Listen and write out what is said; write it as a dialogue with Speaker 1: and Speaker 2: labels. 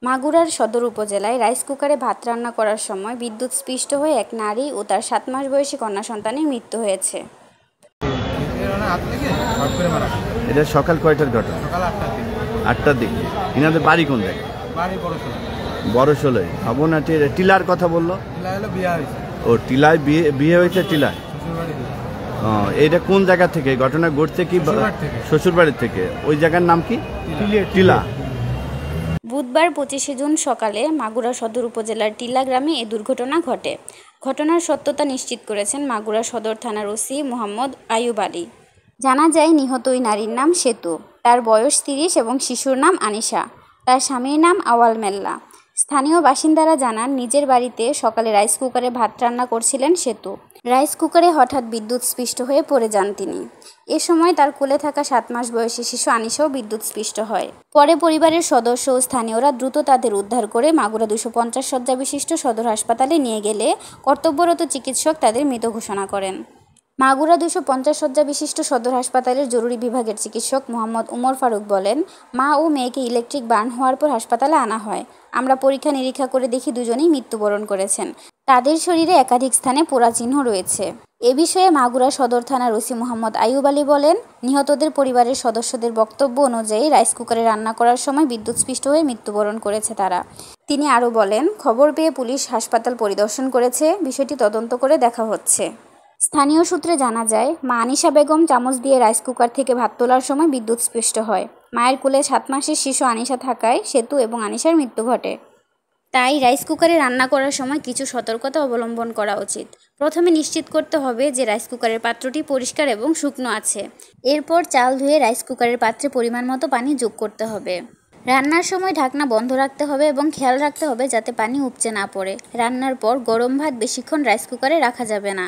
Speaker 1: মাগুরার সদর উপজেলায় রাইস কুকারে ভাত রান্না করার সময় বিদ্যুৎস্পৃষ্ট হয়ে এক নারী ও তার 7 মাস বয়সী কন্যা সন্তানের মৃত্যু হয়েছে।
Speaker 2: এটা সকাল কয়টার ঘটনা?
Speaker 3: সকাল 8টার দিকে।
Speaker 2: 8টার দিকে। ইনাদের বাড়ি কোন জায়গায়?
Speaker 3: বাড়ি বড়শোল।
Speaker 2: বড়শোলে। ভবনাটির টিলার কথা বললো?
Speaker 3: টিলায় হলো বিয়ে হয়েছে।
Speaker 2: ও টিলায় বিয়ে হয়েছে টিলায়?
Speaker 3: শ্বশুরবাড়ি থেকে।
Speaker 2: এটা কোন জায়গা থেকে ঘটনা ঘটছে? কি শ্বশুরবাড়ি থেকে? ওই জায়গার নাম কি? টিলা।
Speaker 1: বুধবার 25শে জুন সকালে মাগুরা সদর উপজেলার টিলা গ্রামে এ দুর্ঘটনা ঘটে। ঘটনার সত্যতা নিশ্চিত করেছেন মাগুরা সদর থানার ওসি মোহাম্মদ আয়ুব আলী। জানা যায় নিহত ওই নারীর নাম সেতু, তার বয়স 30 এবং শিশুর নাম আনিশা, তার স্বামীর নাম আওয়াল মেল্লা। স্থানীয় বাসিন্দারা জানান নিজের বাড়িতে সকালে রাইস কুকারে ভাত রান্না করছিলেন সেতু। রাইস কুকারে হঠাৎ বিদ্যুৎস্পৃষ্ট হয়ে পড়ে যান তিনি। এ সময় তার কোলে থাকা 7 মাস বয়সী শিশু আনিশাও বিদ্যুৎস্পৃষ্ট হয়। পরে পরিবারের সদস্য ও স্থানীয়রা দ্রুত তাদের উদ্ধার করে মাগুরা 250 শয্যা বিশিষ্ট সদর হাসপাতালে নিয়ে গেলে কর্তব্যরত চিকিৎসক তাদের মৃত ঘোষণা করেন। মাগুরা 250 শয্যা বিশিষ্ট সদর হাসপাতালের জরুরি বিভাগের চিকিৎসক মোহাম্মদ উমর ফারুক বলেন, মা ও মেয়েকে ইলেকট্রিক বার্ন হওয়ার পর হাসপাতালে আনা হয়। আমরা পরীক্ষা নিরীক্ষা করে দেখি দুজনেই মৃত্যুবরণ করেছেন। তাদের শরীরে একাধিক স্থানে পোড়া চিহ্ন রয়েছে। এ বিষয়ে মাগুরা সদর থানার ওসি মোহাম্মদ আয়ুব আলী বলেন, নিহতদের পরিবারের সদস্যদের বক্তব্য অনুযায়ী রাইস কুকারে রান্না করার সময় বিদ্যুৎস্পৃষ্ট হয়ে মৃত্যুবরণ করেছে তারা। তিনি আরও বলেন, খবর পেয়ে পুলিশ হাসপাতাল পরিদর্শন করেছে, বিষয়টি তদন্ত করে দেখা হচ্ছে। স্থানীয় সূত্রে জানা যায়, মা আনিশা বেগম চামচ দিয়ে রাইস কুকার থেকে ভাত তোলার সময় বিদ্যুৎস্পৃষ্ট হয়। মায়ের কোলে 7 মাসের শিশু আনিশা থাকায় সেতু এবং আনিশার মৃত্যু ঘটে। তাই রাইস কুকারে রান্না করার সময় কিছু সতর্কতা অবলম্বন করা উচিত। প্রথমে নিশ্চিত করতে হবে যে রাইস কুকারের পাত্রটি পরিষ্কার এবং শুকনো আছে। এরপর চাল ধুয়ে রাইস কুকারের পাত্রে পরিমাণ মতো পানি যোগ করতে হবে। রান্নার সময় ঢাকনা বন্ধ রাখতে হবে এবং খেয়াল রাখতে হবে যাতে পানি উপচে না পড়ে। রান্নার পর গরম ভাত বেশিক্ষণ রাইস কুকারে রাখা যাবে না।